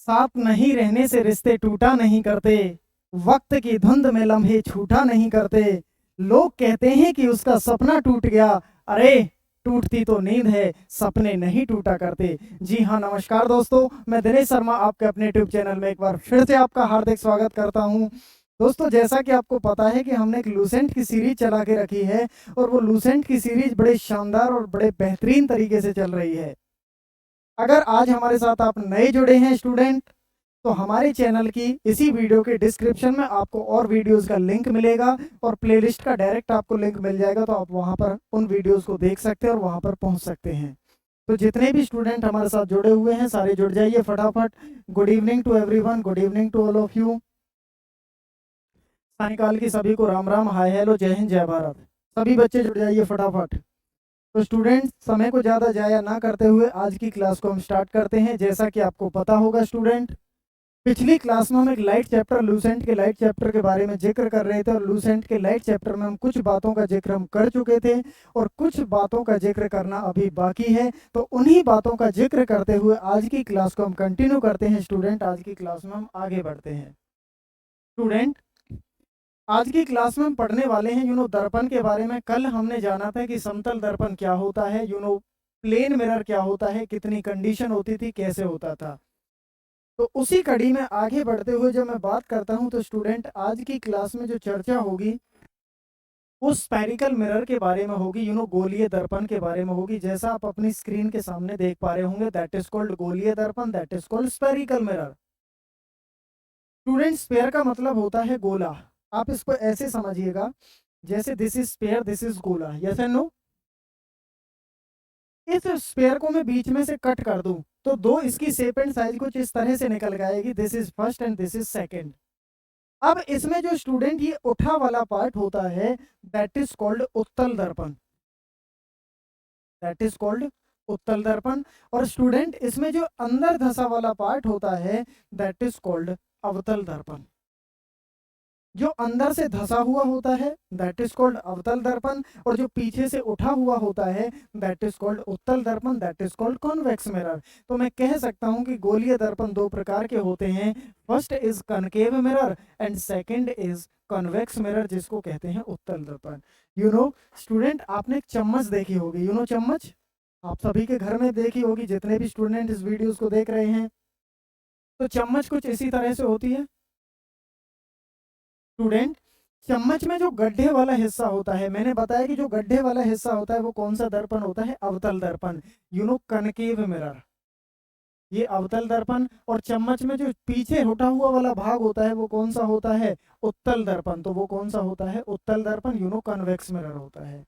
साथ नहीं रहने से रिश्ते टूटा नहीं करते, वक्त की धुंध में लम्हे छूटा नहीं करते। लोग कहते हैं कि उसका सपना टूट गया, अरे टूटती तो नींद है, सपने नहीं टूटा करते। जी हाँ, नमस्कार दोस्तों, मैं दिनेश शर्मा आपके अपने यूट्यूब चैनल में एक बार फिर से आपका हार्दिक स्वागत करता हूँ। दोस्तों, जैसा कि आपको पता है कि हमने एक लूसेंट की सीरीज चला के रखी है और वो लूसेंट की सीरीज बड़े शानदार और बड़े बेहतरीन तरीके से चल रही है। अगर आज हमारे साथ आप नए जुड़े हैं स्टूडेंट, तो हमारे चैनल की इसी वीडियो के डिस्क्रिप्शन में आपको और वीडियोस का लिंक मिलेगा और प्लेलिस्ट का डायरेक्ट आपको लिंक मिल जाएगा, तो आप वहां पर उन वीडियोस को देख सकते हैं और वहां पर पहुंच सकते हैं। तो जितने भी स्टूडेंट हमारे साथ जुड़े हुए हैं सारे जुड़ जाइए फटाफट। Good evening to everyone, good evening to all of you. सायकाल की सभी को राम राम, हाय हेलो, जय हिंद, जय भारत। सभी बच्चे जुड़ जाइए फटाफट। तो स्टूडेंट्स, समय को ज़्यादा जाया ना करते हुए आज की क्लास को हम स्टार्ट करते हैं। जैसा कि आपको पता होगा स्टूडेंट, पिछली क्लास में हम एक लाइट चैप्टर लूसेंट के लाइट चैप्टर के बारे में जिक्र कर रहे थे और लूसेंट के लाइट चैप्टर में हम कुछ बातों का जिक्र हम कर चुके थे और कुछ बातों का जिक्र करना अभी बाकी है। तो उन्हीं बातों का जिक्र करते हुए आज की क्लास को हम कंटिन्यू करते हैं स्टूडेंट। आज की क्लास में हम आगे बढ़ते हैं स्टूडेंट। आज की क्लास में हम पढ़ने वाले हैं दर्पण के बारे में। कल हमने जाना था कि समतल दर्पण क्या होता है, प्लेन मिरर क्या होता है, कितनी कंडीशन होती थी, कैसे होता था। तो उसी कड़ी में आगे बढ़ते हुए जब मैं बात करता हूं तो स्टूडेंट, आज की क्लास में जो चर्चा होगी वो स्फेरिकल मिरर के बारे में होगी, गोलीय दर्पण के बारे में होगी। जैसा आप अपनी स्क्रीन के सामने देख पा रहे होंगे, दैट इज कॉल्ड गोलीय दर्पण, that is called spherical mirror. Student, sphere का मतलब होता है गोला। आप इसको ऐसे समझिएगा, जैसे this is sphere, this is गोला, यस एंड नो। इस स्फेयर को मैं बीच में से कट कर दूं तो दो इसकी शेप एंड साइज कुछ इस तरह से निकल आएगी, this is first and this is second. अब इसमें जो स्टूडेंट ये उठा वाला पार्ट होता है, दैट इज कॉल्ड उत्तल दर्पण, दैट इज कॉल्ड उत्तल दर्पण। और स्टूडेंट, इसमें जो अंदर धंसा वाला पार्ट होता है, दैट इज कॉल्ड अवतल दर्पण। जो अंदर से धंसा हुआ होता है दैट इज कॉल्ड अवतल दर्पण, और जो पीछे से उठा हुआ होता है दैट इज कॉल्ड उत्तल दर्पण, that is called convex mirror. तो मैं कह सकता हूं कि गोलीय दर्पण दो प्रकार के होते हैं, first is concave mirror and second is convex mirror, जिसको कहते हैं उत्तल दर्पण। स्टूडेंट, आपने एक चम्मच देखी होगी, चम्मच आप सभी के घर में देखी होगी, जितने भी स्टूडेंट इस वीडियोस को देख रहे हैं। तो चम्मच कुछ इसी तरह से होती है स्टूडेंट। चम्मच में जो गड्ढे वाला हिस्सा होता है, मैंने बताया कि जो गड्ढे वाला हिस्सा होता है वो कौन सा दर्पण होता है, अवतल दर्पण, कनकेव मिरर, ये अवतल दर्पण। और चम्मच में जो पीछे उठा हुआ वाला भाग होता है वो कौन सा होता है, उत्तल दर्पण, तो वो कौन सा होता है, उत्तल दर्पण, कन्वेक्स मिरर होता है।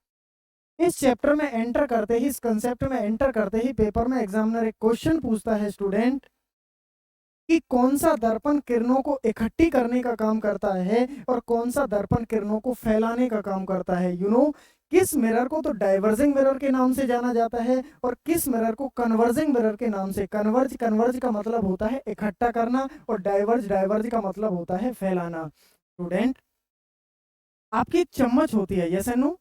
इस चैप्टर में एंटर करते ही, इस कंसेप्ट में एंटर करते ही पेपर में एग्जामिनर एक क्वेश्चन पूछता है स्टूडेंट कि कौन सा दर्पण किरणों को इकट्ठी करने का काम करता है और कौन सा दर्पण किरणों को फैलाने का काम करता है। किस मिरर को तो डाइवर्जिंग मिरर के नाम से जाना जाता है और किस मिरर को कन्वर्जिंग मिरर के नाम से। कन्वर्ज का मतलब होता है इकट्ठा करना और डाइवर्ज का मतलब होता है फैलाना। स्टूडेंट, आपकी चम्मच होती है, यस एंड नो।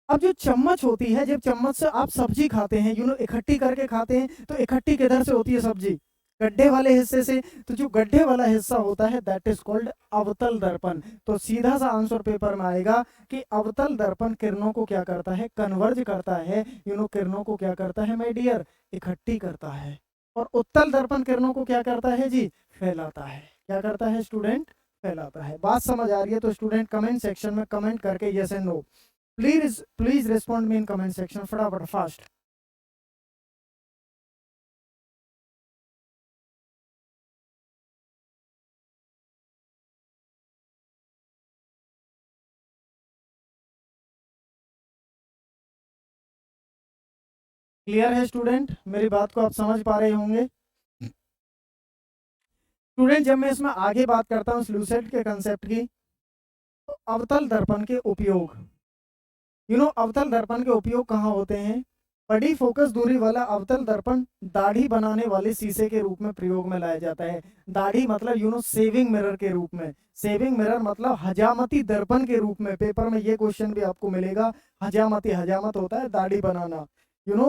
अब जो चम्मच होती है, जब चम्मच से आप सब्जी खाते हैं, इकट्ठी करके खाते हैं, तो इकट्ठी किधर से होती है सब्जी, गड्ढे वाले हिस्से से। तो जो गड्ढे वाला हिस्सा होता है दैट इज कॉल्ड अवतल दर्पण। तो सीधा सा आंसर पेपर में आएगा कि अवतल दर्पण किरणों को क्या करता है, कन्वर्ज करता है, किरणों को क्या करता है माय डियर, इकट्ठी करता है। और उत्तल दर्पण किरणों को क्या करता है जी, फैलाता है। क्या करता है स्टूडेंट, फैलाता है। बात समझ आ रही है तो स्टूडेंट कमेंट सेक्शन में कमेंट करके yes and no please respond me in comment section, फटाफट फास्ट। क्लियर है स्टूडेंट, मेरी बात को आप समझ पा रहे होंगे। स्टूडेंट, जब मैं इसमें आगे बात करता हूँ लूसेंट के कंसेप्ट की, तो अवतल दर्पण के उपयोग, अवतल दर्पण के उपयोग कहाँ होते हैं। बड़ी फोकस दूरी वाला अवतल दर्पण दाढ़ी बनाने वाले शीशे के रूप में प्रयोग में लाया जाता है। दाढ़ी मतलब सेविंग मिरर के रूप में, सेविंग मिरर मतलब हजामती दर्पण के रूप में। पेपर में ये क्वेश्चन भी आपको मिलेगा, हजामती, हजामत होता है दाढ़ी बनाना। यू नो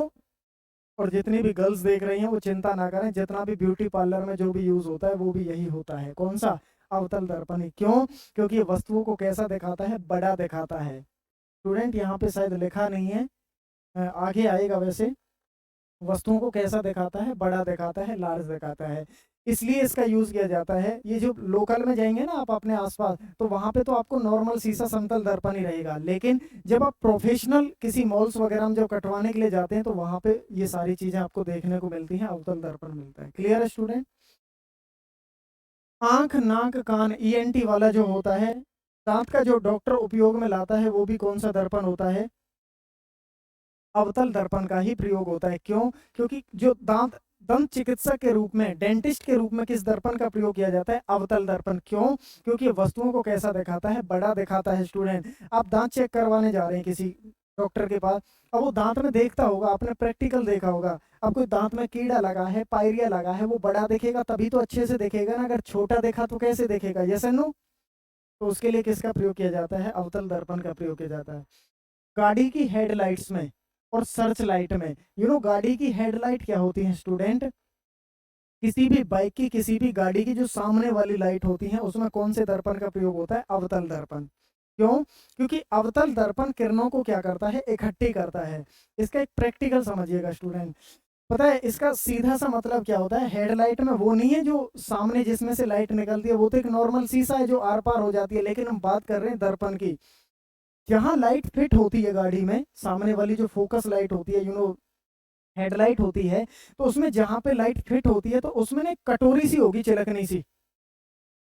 और जितनी भी गर्ल्स देख रही हैं वो चिंता ना करें, जितना भी ब्यूटी पार्लर में जो भी यूज होता है वो भी यही होता है। कौन सा? अवतल दर्पण ही। क्यों? क्योंकि ये वस्तुओं को कैसा दिखाता है? बड़ा दिखाता है। स्टूडेंट यहाँ पे शायद लिखा नहीं है, आगे आएगा वैसे। वस्तुओं को कैसा दिखाता है? बड़ा दिखाता है, लार्ज दिखाता है, इसलिए इसका यूज किया जाता है। ये जो लोकल में जाएंगे ना आप अपने आसपास, तो वहां पे तो आपको नॉर्मल शीशा समतल दर्पण ही रहेगा, लेकिन जब आप प्रोफेशनल किसी मॉल्स वगैरह में जब कटवाने के लिए जाते हैं तो वहां पे ये सारी चीजें आपको देखने को मिलती हैं, अवतल दर्पण मिलता है। क्लियर है स्टूडेंट? आंख, नाक, कान, ईएनटी वाला जो होता है, दांत का जो डॉक्टर उपयोग में लाता है, वो भी कौन सा दर्पण होता है? अवतल दर्पण का ही प्रयोग होता है। क्यों? क्योंकि जो दंत चिकित्सक के रूप में, डेंटिस्ट के रूप में किस दर्पण का प्रयोग किया जाता है? अवतल दर्पण। क्यों? क्योंकि वस्तुओं को कैसा दिखाता है? बड़ा दिखाता है। स्टूडेंट, आप दांत चेक करवाने जा रहे हैं किसी डॉक्टर के पास, अब वो दांत में देखता होगा, आपने प्रैक्टिकल देखा होगा, अब कोई दांत में कीड़ा लगा है, पायरिया लगा है, वो बड़ा देखेगा तभी तो अच्छे से देखेगा ना, अगर छोटा देखा तो कैसे देखेगा? Yes and no? तो उसके लिए किसका प्रयोग किया जाता है? अवतल दर्पण का प्रयोग किया जाता है। गाड़ी की हेडलाइट्स में और सर्च लाइट में, गाड़ी की हेडलाइट क्या होती है स्टूडेंट? किसी भी बाइक की, किसी भी गाड़ी की जो सामने वाली लाइट होती है, उसमें कौन से दर्पण का प्रयोग होता है? अवतल दर्पण। क्यों? क्योंकि अवतल दर्पण किरणों को क्या करता है? इकट्ठी करता है। इसका एक प्रैक्टिकल समझिएगा स्टूडेंट। पता है इसका सीधा सा मतलब क्या होता है? हेडलाइट में वो नहीं है जो सामने जिसमें से लाइट निकलती है, वो तो एक नॉर्मल शीशा है जो आर पार हो जाती है, लेकिन हम बात कर रहे हैं दर्पण की। जहां लाइट फिट होती है गाड़ी में, सामने वाली जो फोकस लाइट होती है, हेडलाइट होती है, तो उसमें जहां पे लाइट फिट होती है तो उसमें ना एक कटोरी सी होगी, चिलकनी सी,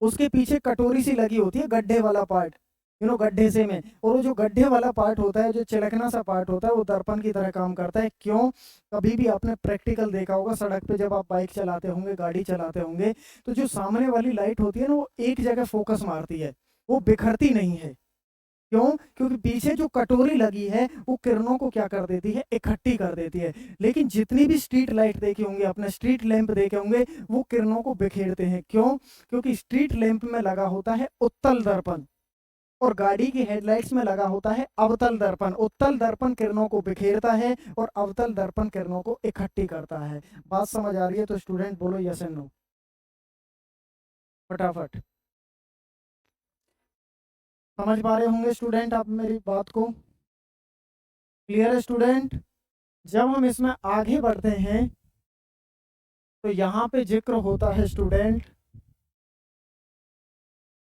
उसके पीछे कटोरी सी लगी होती है, गड्ढे वाला पार्ट, गड्ढे से में, और वो जो गड्ढे वाला पार्ट होता है, जो चिलकना सा पार्ट होता है, वो दर्पण की तरह काम करता है। क्यों? कभी भी आपने प्रैक्टिकल देखा होगा सड़क पे, जब आप बाइक चलाते होंगे, गाड़ी चलाते होंगे, तो जो सामने वाली लाइट होती है ना, वो एक जगह फोकस मारती है, वो बिखरती नहीं है। क्यों? क्योंकि पीछे जो कटोरी लगी है वो किरणों को क्या कर देती है? इकट्ठी कर देती है। लेकिन जितनी भी स्ट्रीट लाइट देखे होंगे, अपने स्ट्रीट लैंप देखे होंगे, वो किरणों को बिखेरते हैं। क्यों? क्योंकि स्ट्रीट लैंप में लगा होता है उत्तल दर्पण, और गाड़ी की हेडलाइट्स में लगा होता है अवतल दर्पण। उत्तल दर्पण किरणों को बिखेरता है और अवतल दर्पण किरणों को इकट्ठी करता है। बात समझ आ रही है तो स्टूडेंट बोलो यस एंड नो फटाफट। समझ पा रहे होंगे स्टूडेंट आप मेरी बात को? क्लियर है स्टूडेंट? जब हम इसमें आगे बढ़ते हैं तो यहाँ पे जिक्र होता है स्टूडेंट,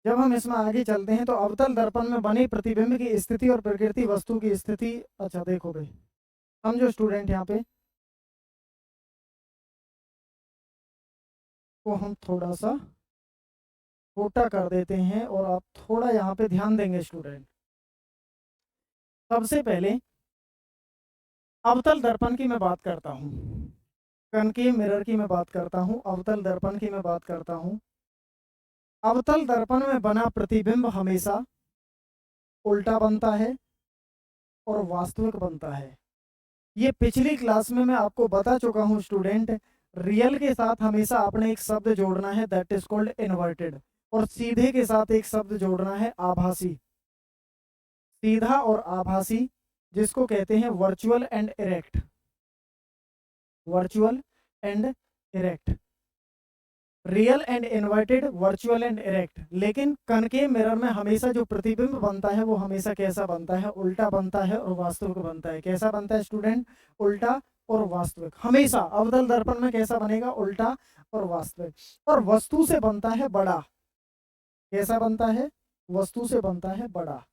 जब हम इसमें आगे चलते हैं तो अवतल दर्पण में बने प्रतिबिंब की स्थिति और प्रकृति वस्तु की स्थिति। अच्छा देखो भाई, समझो स्टूडेंट, यहाँ पे को हम थोड़ा सा छोटा कर देते हैं और आप थोड़ा यहाँ पे ध्यान देंगे स्टूडेंट। सबसे पहले अवतल दर्पण की मैं बात करता हूँ, कनकेव मिरर की मैं बात करता हूँ, अवतल दर्पण की मैं बात करता हूँ। अवतल दर्पण में बना प्रतिबिंब हमेशा उल्टा बनता है और वास्तविक बनता है। ये पिछली क्लास में मैं आपको बता चुका हूँ स्टूडेंट। रियल के साथ हमेशा आपने एक शब्द जोड़ना है, दैट इज कॉल्ड इन्वर्टेड, और सीधे के साथ एक शब्द जोड़ना है, आभासी। सीधा और आभासी, जिसको कहते हैं virtual and erect. Virtual and erect, real and inverted, virtual and erect. लेकिन कनकेव मिरर में हमेशा जो प्रतिबिंब बनता है वो हमेशा कैसा बनता है? उल्टा बनता है और वास्तविक बनता है। कैसा बनता है स्टूडेंट? उल्टा और वास्तविक। हमेशा अवतल दर्पण में कैसा बनेगा? उल्टा और वास्तविक। और वस्तु से बनता है बड़ा। कैसा बनता है? वस्तु से बनता है बड़ा।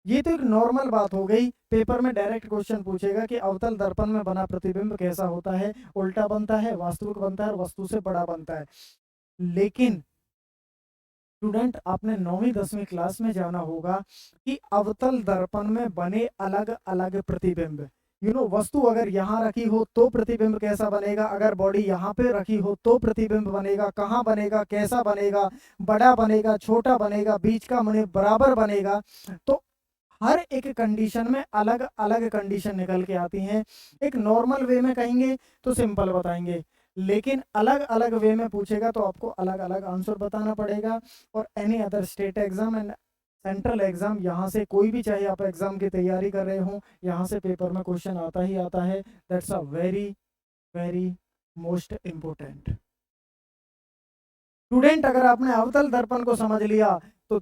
ये तो एक नॉर्मल बात हो गई, पेपर में डायरेक्ट क्वेश्चन पूछेगा कि अवतल दर्पण में बना प्रतिबिंब कैसा होता है? उल्टा बनता है, वास्तविक बनता है और वस्तु से बड़ा बनता है। लेकिन स्टूडेंट आपने 9वीं 10वीं क्लास में जाना होगा कि अवतल दर्पण में बने अलग अलग प्रतिबिंब। वस्तु अगर यहाँ रखी हो तो प्रतिबिंब कैसा बनेगा, अगर बॉडी यहाँ पे रखी हो तो प्रतिबिंब बनेगा। कहाँ बनेगा, कैसा बनेगा? बड़ा बनेगा, छोटा बनेगा, बीच का बने, बराबर बनेगा। तो हर एक कंडीशन में अलग अलग कंडीशन निकल के आती हैं। एक नॉर्मल वे में कहेंगे तो सिंपल बताएंगे, लेकिन अलग अलग वे में पूछेगा तो आपको अलग अलग आंसर बताना पड़ेगा। और any other state exam and central exam, यहाँ से कोई भी, चाहे आप एग्जाम की तैयारी कर रहे हो, यहाँ से पेपर में क्वेश्चन आता ही आता है। That's a very very most important. Student अगर आपने अवतल दर्पण को समझ लिया तो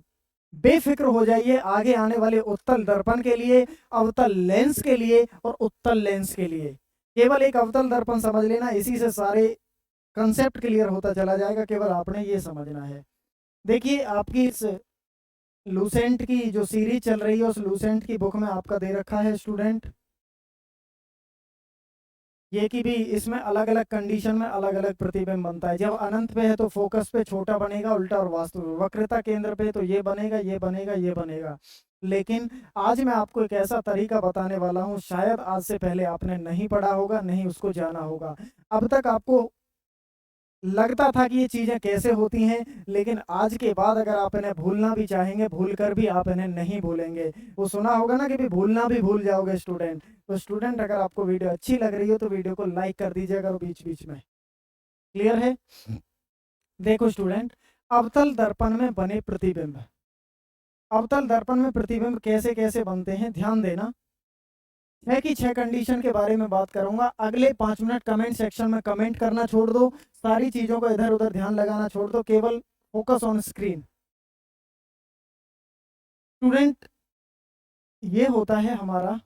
बेफिक्र हो जाइए आगे आने वाले उत्तल दर्पण के लिए, अवतल लेंस के लिए और उत्तल लेंस के लिए। केवल एक अवतल दर्पण समझ लेना, इसी से सारे कंसेप्ट क्लियर होता चला जाएगा, केवल आपने ये समझना है। देखिए आपकी इस लूसेंट की जो सीरीज चल रही है उस लूसेंट की बुक में आपका दे रखा है स्टूडेंट ये कि भी इसमें अलग अलग कंडीशन में अलग अलग प्रतिबिंब बनता है। जब अनंत पे है तो फोकस पे छोटा बनेगा उल्टा, और वास्तु वक्रता केंद्र पे तो ये बनेगा ये बनेगा ये बनेगा। लेकिन आज मैं आपको एक ऐसा तरीका बताने वाला हूँ, शायद आज से पहले आपने नहीं पढ़ा होगा, नहीं उसको जाना होगा। अब तक आपको लगता था कि ये चीजें कैसे होती हैं, लेकिन आज के बाद अगर आप इन्हें भूलना भी चाहेंगे, भूल कर भी आप इन्हें नहीं भूलेंगे। वो सुना होगा ना कि भी भूलना भी भूल जाओगे स्टूडेंट। तो स्टूडेंट अगर आपको वीडियो अच्छी लग रही हो तो वीडियो को लाइक कर दीजिएगा बीच बीच में। क्लियर है? देखो स्टूडेंट, अवतल दर्पण में बने प्रतिबिंब, अवतल दर्पण में प्रतिबिंब कैसे कैसे बनते हैं ध्यान देना। 6 की 6 कंडीशन के बारे में बात करूंगा। अगले 5 मिनट कमेंट सेक्शन में कमेंट करना छोड़ दो, सारी चीजों को इधर उधर ध्यान लगाना छोड़ दो, केवल फोकस ऑन स्क्रीन। स्टूडेंट ये होता है हमारा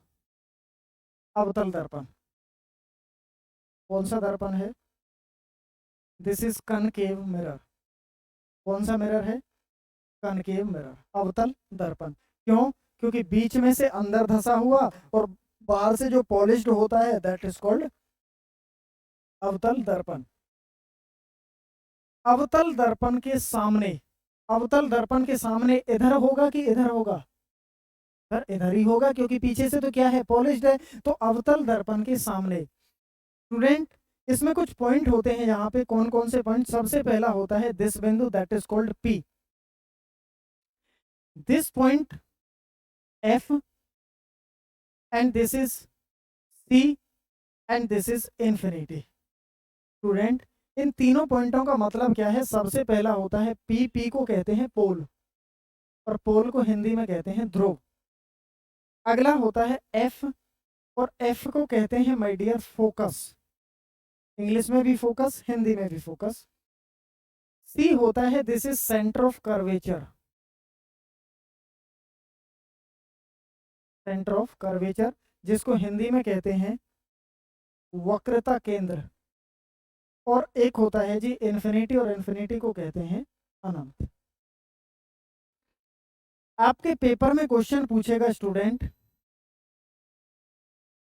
अवतल दर्पण। कौन सा दर्पण है? This is concave mirror. कौन सा मिरर है? कनकेव मिरर, अवतल दर्पण। क्यों? क्योंकि बीच में से अंदर धंसा हुआ और बाहर से जो पॉलिश्ड होता है, दैट इज कॉल्ड अवतल दर्पण। अवतल दर्पण के सामने, अवतल दर्पण के सामने इधर होगा कि इधर होगा? सर इधर ही होगा, क्योंकि पीछे से तो क्या है, पॉलिश्ड है। तो अवतल दर्पण के सामने स्टूडेंट इसमें कुछ पॉइंट होते हैं यहाँ पे। कौन कौन से पॉइंट? सबसे पहला होता है दिस बिंदु, that is called P. This point F, and this is C, and this is infinity. Student इन तीनों पॉइंटों का मतलब क्या है? सबसे पहला होता है पी, पी को कहते हैं पोल, और पोल को हिंदी में कहते हैं ध्रुव। अगला होता है एफ, और एफ को कहते हैं माय डियर फोकस। इंग्लिश में भी फोकस, हिंदी में भी फोकस। सी होता है this is centre of curvature, centre of curvature, जिसको हिंदी में कहते हैं वक्रता केंद्र। और एक होता है जी इन्फिनिटी, और इन्फिनिटी को कहते हैं अनंत। आपके पेपर में क्वेश्चन पूछेगा स्टूडेंट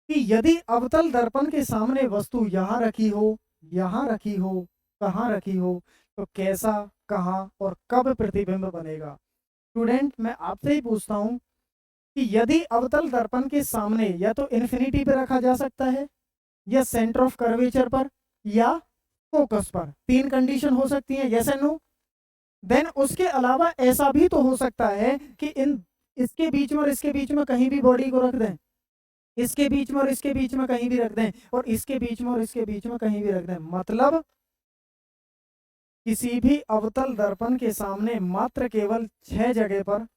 कि यदि अवतल दर्पण के सामने वस्तु यहां रखी हो, यहां रखी हो, कहां रखी हो, तो कैसा, कहां और कब प्रतिबिंब बनेगा? स्टूडेंट मैं आपसे ही पूछता हूं कि यदि अवतल दर्पण के सामने या तो इन्फिनिटी पे रखा जा सकता है, या सेंटर ऑफ कर्वेचर पर, या फोकस पर। 3 कंडीशन हो सकती है, यस एंड नो। देन उसके अलावा ऐसा भी तो हो सकता है कि इन इसके बीच में और इसके बीच में कहीं भी बॉडी को रख दें, इसके बीच में और इसके बीच में कहीं भी रख दें, और इसके बीच में और इसके बीच में कहीं भी रख दें। मतलब किसी भी अवतल दर्पण के सामने मात्र केवल 6 जगह पर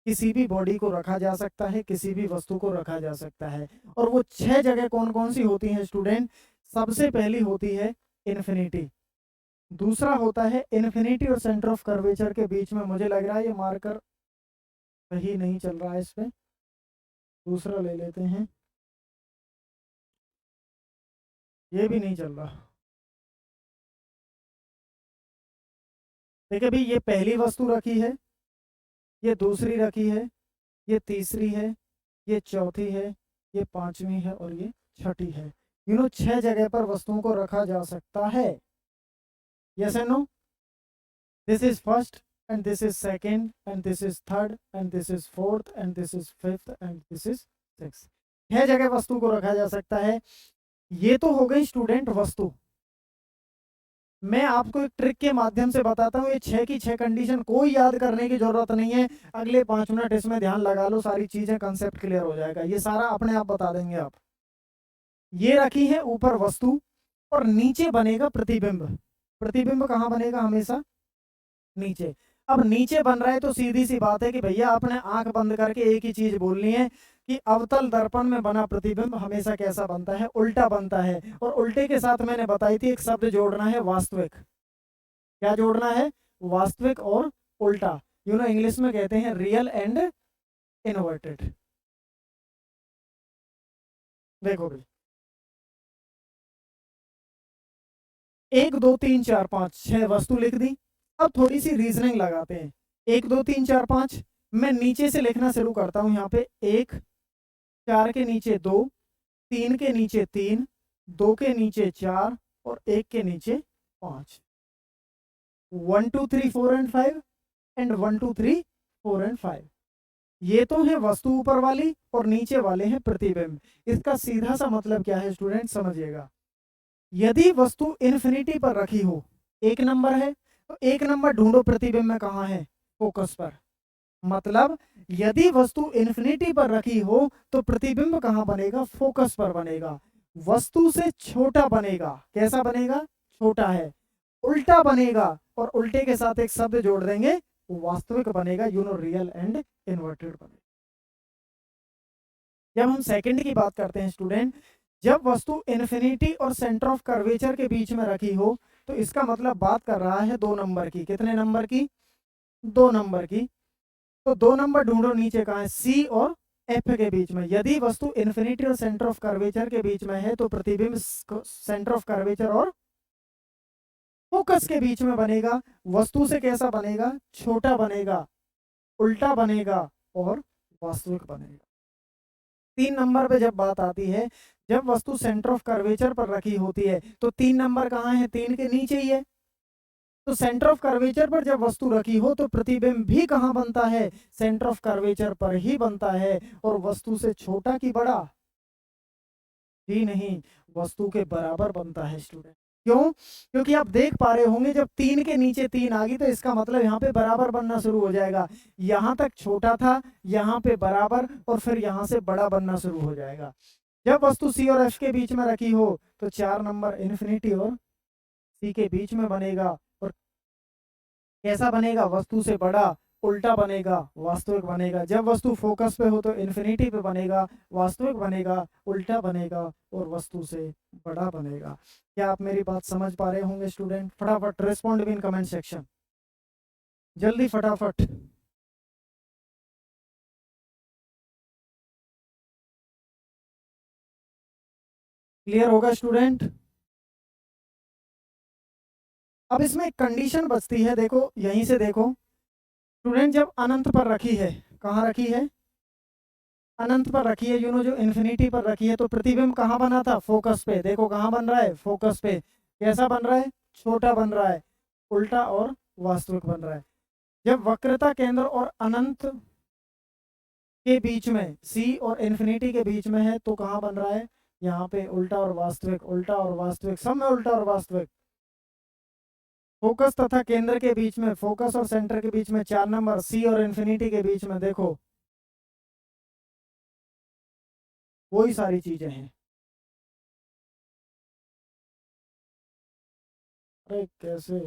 किसी भी बॉडी को रखा जा सकता है, किसी भी वस्तु को रखा जा सकता है। और वो 6 जगह कौन कौन सी होती हैं स्टूडेंट? सबसे पहली होती है इन्फिनिटी, दूसरा होता है इन्फिनिटी और सेंटर ऑफ कर्वेचर के बीच में। मुझे लग रहा है ये मार्कर सही नहीं चल रहा है, इस पे दूसरा ले लेते हैं, ये भी नहीं चल रहा। देखिए भाई, ये पहली वस्तु रखी है, ये दूसरी रखी है, ये तीसरी है, ये चौथी है, ये पांचवी है, और ये छठी है। 6 जगह पर वस्तुओं को रखा जा सकता है। Yes and no? This is first, and this is second, and this is third, and this is fourth, and this is fifth, and this is sixth। 6 जगह वस्तु को रखा जा सकता है। ये तो हो गई स्टूडेंट वस्तु। मैं आपको एक ट्रिक के माध्यम से बताता हूँ, ये 6 की 6 कंडीशन कोई याद करने की जरूरत नहीं है। अगले 5 मिनट इसमें ध्यान लगा लो, सारी चीजें कंसेप्ट क्लियर हो जाएगा, ये सारा अपने आप बता देंगे आप। ये रखी है ऊपर वस्तु, और नीचे बनेगा प्रतिबिंब। प्रतिबिंब कहाँ बनेगा? हमेशा नीचे। अब नीचे बन रहा है तो सीधी सी बात है कि भैया आपने आंख बंद करके एक ही चीज बोलनी है कि अवतल दर्पण में बना प्रतिबिंब हमेशा कैसा बनता है, उल्टा बनता है। और उल्टे के साथ मैंने बताई थी एक शब्द जोड़ना है, वास्तविक। क्या जोड़ना है, वास्तविक और उल्टा। इंग्लिश में कहते हैं रियल एंड इनवर्टेड। देखो भाई, 1 2 3 4 5 6 वस्तु लिख दी। अब थोड़ी सी रीजनिंग लगाते हैं। 1 2 3 4 5 मैं नीचे से लिखना शुरू करता हूं। यहाँ पे 1, 4 के नीचे 2, 3 के नीचे 3, 2 के नीचे 4 और 1 के नीचे 5। 1 2 3 4 एंड 5 एंड 1 2 3 4 एंड 5। ये तो है वस्तु ऊपर वाली और नीचे वाले हैं प्रतिबिंब। इसका सीधा सा मतलब क्या है स्टूडेंट, समझिएगा। यदि वस्तु इन्फिनिटी पर रखी हो, 1 नंबर है, तो 1 नंबर ढूंढो प्रतिबिंब में कहाँ है, फोकस पर। मतलब यदि वस्तु इन्फिनिटी पर रखी हो तो प्रतिबिंब कहाँ बनेगा, फोकस पर बनेगा। वस्तु से छोटा बनेगा। कैसा बनेगा, छोटा है। उल्टा बनेगा और उल्टे के साथ एक शब्द जोड़ देंगे, वास्तविक बनेगा। रियल एंड इन्वर्टेड बनेगा। जब हम सेकंड की बात करते हैं स्टूडेंट, जब वस्तु इन्फिनिटी और सेंटर ऑफ कर्वेचर के बीच में रखी हो, तो इसका मतलब बात कर रहा है 2 नंबर की। कितने नंबर की, 2 नंबर की। तो 2 नंबर ढूंढो नीचे कहाँ है, सी और एफ के बीच में। यदि वस्तु इन्फिनिटी और सेंटर ऑफ कर्वेचर के बीच में है तो प्रतिबिंब सेंटर ऑफ कर्वेचर और फोकस के बीच में बनेगा। वस्तु से कैसा बनेगा, छोटा बनेगा, उल्टा बनेगा और वास्तविक बनेगा। 3 नंबर पे जब बात आती है, जब वस्तु सेंटर ऑफ कर्वेचर पर रखी होती है, तो 3 नंबर कहाँ है, 3 के नीचे ही है। तो सेंटर ऑफ कर्वेचर पर जब वस्तु रखी हो तो प्रतिबिंब भी कहाँ बनता है, सेंटर ऑफ कर्वेचर पर ही बनता है। और वस्तु से छोटा कि बड़ा, ही नहीं, वस्तु के बराबर बनता है स्टूडेंट। क्यों, क्योंकि आप देख पा रहे होंगे जब 3 के नीचे 3 आ गई तो इसका मतलब यहाँ पे बराबर बनना शुरू हो जाएगा। यहाँ तक छोटा था, यहाँ पे बराबर, और फिर यहाँ से बड़ा बनना शुरू हो जाएगा। जब वस्तु सी और एफ के बीच में रखी हो तो 4 नंबर इन्फिनिटी और सी के बीच में बनेगा। और कैसा बनेगा, वस्तु से बड़ा, उल्टा बनेगा, वास्तविक बनेगा। जब वस्तु फोकस पे हो तो इन्फिनिटी पे बनेगा, वास्तविक बनेगा, उल्टा बनेगा और वस्तु से बड़ा बनेगा। क्या आप मेरी बात समझ पा रहे होंगे स्टूडेंट? फटाफट रिस्पॉन्ड भी इन कमेंट सेक्शन, जल्दी फटाफट। क्लियर होगा स्टूडेंट? अब इसमें एक कंडीशन बचती है, देखो यहीं से देखो स्टूडेंट, जब अनंत पर रखी है, कहाँ रखी है, अनंत पर रखी है, जो इन्फिनिटी पर रखी है, तो प्रतिबिंब कहाँ बना था, फोकस पे। देखो कहाँ बन रहा है, फोकस पे। कैसा बन रहा है, छोटा बन रहा है, उल्टा और वास्तविक बन रहा है। जब वक्रता केंद्र और अनंत के बीच में, सी और इन्फिनिटी के बीच में है, तो कहाँ बन रहा है, यहाँ पे उल्टा और वास्तविक, उल्टा और वास्तविक, सब में उल्टा और वास्तविक। फोकस तथा केंद्र के बीच में, फोकस और सेंटर के बीच में 4 नंबर, सी और इन्फिनिटी के बीच में देखो वही सारी चीजें हैं। अरे कैसे,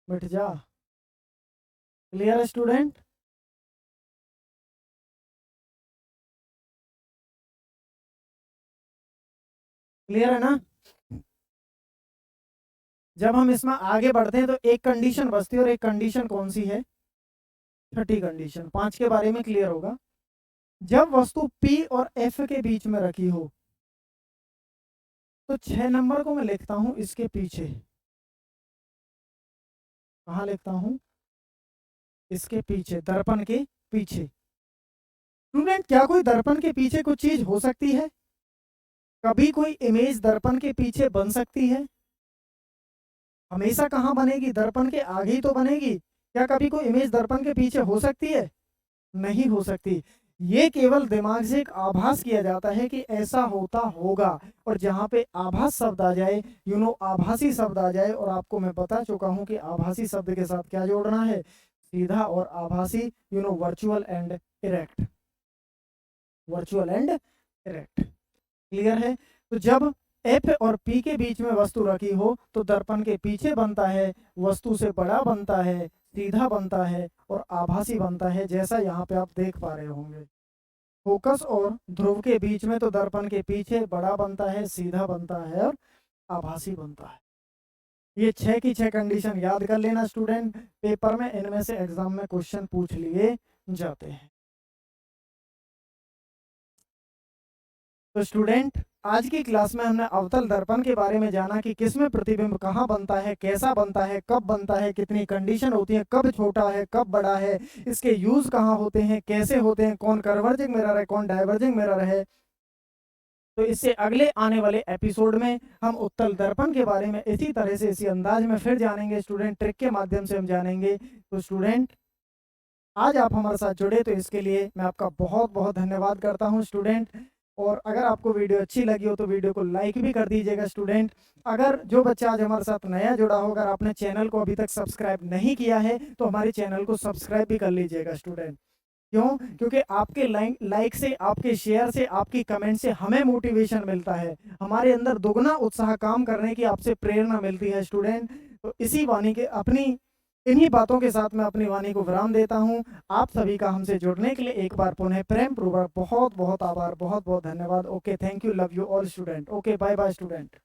मिट जा। क्लियर है स्टूडेंट? क्लियर है ना? जब हम इसमें आगे बढ़ते हैं तो एक कंडीशन बचती है, और एक कंडीशन कौन सी है, छठी कंडीशन। 5 के बारे में क्लियर होगा। जब वस्तु P और F के बीच में रखी हो, तो 6 नंबर को मैं लिखता हूं इसके पीछे। कहाँ लिखता हूं, इसके पीछे, दर्पण के पीछे। स्टूडेंट क्या कोई दर्पण के पीछे कुछ चीज हो सकती है, कभी कोई इमेज दर्पण के पीछे बन सकती है? हमेशा कहाँ बनेगी, दर्पण के आगे ही तो बनेगी। क्या कभी कोई इमेज दर्पण के पीछे हो सकती है? नहीं हो सकती। ये केवल दिमाग से एक आभास किया जाता है कि ऐसा होता होगा। और जहां पे आभास शब्द आ जाए, आभासी शब्द आ जाए, और आपको मैं बता चुका हूं कि आभासी शब्द के साथ क्या जोड़ना है, सीधा और आभासी, virtual and erect, virtual and erect. Clear है? तो जब एफ और पी के बीच में वस्तु रखी हो तो दर्पण के पीछे बनता है, वस्तु से बड़ा बनता है, सीधा बनता है और आभासी बनता है, जैसा यहाँ पे आप देख पा रहे होंगे। फोकस और ध्रुव के बीच में तो दर्पण के पीछे बड़ा बनता है, सीधा बनता है और आभासी बनता है। ये 6 की 6 कंडीशन याद कर लेना स्टूडेंट, पेपर में इनमें से एग्जाम में क्वेश्चन पूछ लिए जाते हैं। तो स्टूडेंट, आज की क्लास में हमने अवतल दर्पण के बारे में जाना कि किसमें प्रतिबिंब कहाँ बनता है, कैसा बनता है, कब बनता है, कितनी कंडीशन होती है, कब छोटा है कब बड़ा है, इसके यूज कहाँ होते हैं, कैसे होते हैं, कौन कन्वर्जिंग मिरर है, कौन डाइवर्जिंग मिरर है। तो इससे अगले आने वाले एपिसोड में हम उत्तल दर्पण के बारे में इसी तरह से इसी अंदाज में फिर जानेंगे स्टूडेंट, ट्रिक के माध्यम से हम जानेंगे। तो स्टूडेंट, आज आप हमारे साथ जुड़े तो इसके लिए मैं आपका बहुत बहुत धन्यवाद करता हूं स्टूडेंट। और अगर आपको वीडियो अच्छी लगी हो तो वीडियो को लाइक भी कर दीजिएगा स्टूडेंट। अगर जो बच्चा आज हमारे साथ नया जुड़ा हो, अगर आपने चैनल को अभी तक सब्सक्राइब नहीं किया है तो हमारे चैनल को सब्सक्राइब भी कर लीजिएगा स्टूडेंट। क्यों? क्योंकि आपके लाइक से, आपके शेयर से, आपकी कमेंट से हमें मोटिवेशन मिलता है, हमारे अंदर दोगुना उत्साह काम करने की आपसे प्रेरणा मिलती है स्टूडेंट। तो इसी वाणी के अपनी इन्हीं बातों के साथ मैं अपनी वाणी को विराम देता हूं। आप सभी का हमसे जुड़ने के लिए एक बार पुनः प्रेम पूर्वक बहुत बहुत आभार, बहुत बहुत धन्यवाद। Okay, thank you, love you all student. Okay, bye bye student.